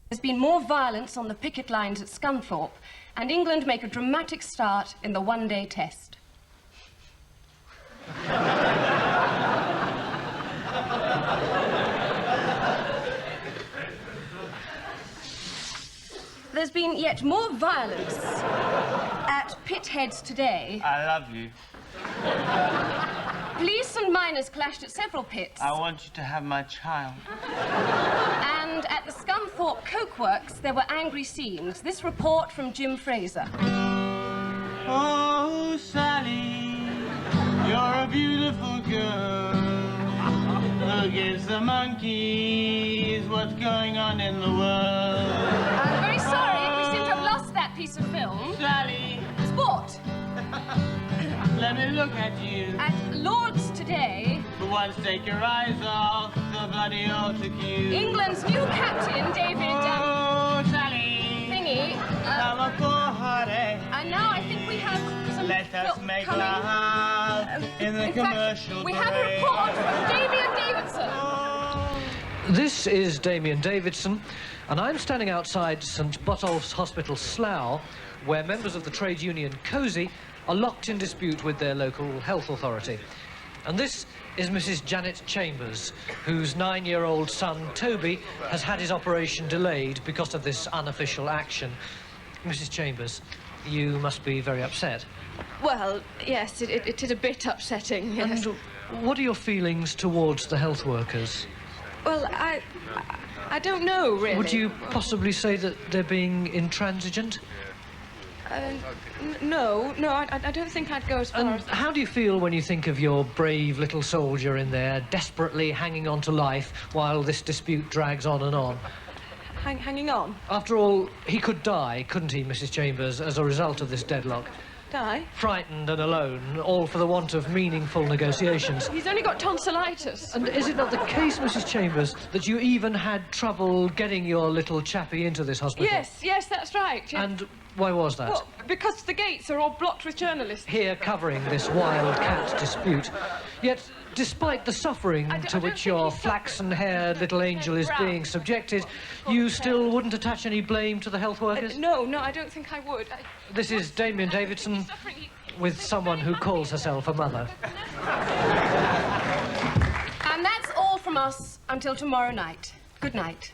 There's been more violence on the picket lines at Scunthorpe, and England make a dramatic start in the one-day test. There's been yet more violence at Pitheads today. I love you. Police and miners clashed at several pits. I want you to have my child. And at the Scunthorpe Coke Works, there were angry scenes. This report from Jim Fraser. Oh, Sally, you're a beautiful girl. Against the monkeys, what's going on in the world? I'm very sorry, we seem to have lost that piece of film. Sally, Sport. let me look at you. At Lord's today, For once, take your eyes off the bloody autocue. England's new captain, David Oh, Sally, Thingy. I'm a poor heartache. And now I think we have some Let us film make coming. love in the In commercial fact, we have a break. report from Damien Davidson. This is Damien Davidson, and I'm standing outside St Botolph's Hospital, Slough, where members of the trade union COSY are locked in dispute with their local health authority. And this is Mrs Janet Chambers, whose 9-year-old son, Toby, has had his operation delayed because of this unofficial action. Mrs Chambers, you must be very upset. Well, yes, it is a bit upsetting, yes. And what are your feelings towards the health workers? Well, I don't know, really. Would you possibly say that they're being intransigent? No, I don't think I'd go as far And as... how do you feel when you think of your brave little soldier in there, desperately hanging on to life while this dispute drags on and on? Hanging on? After all, he could die, couldn't he, Mrs Chambers, as a result of this deadlock? Die? Frightened and alone, all for the want of meaningful negotiations. He's only got tonsillitis. And is it not the case, Mrs Chambers, that you even had trouble getting your little chappie into this hospital? Yes, that's right. Yes. And why was that? Well, because the gates are all blocked with journalists. Here covering this wild cat dispute. Yet, despite the suffering to which your flaxen-haired little angel is being subjected, you still wouldn't attach any blame to the health workers? No, I don't think I would. This is Damien Davidson with someone who calls herself a mother. And that's all from us until tomorrow night. Good night.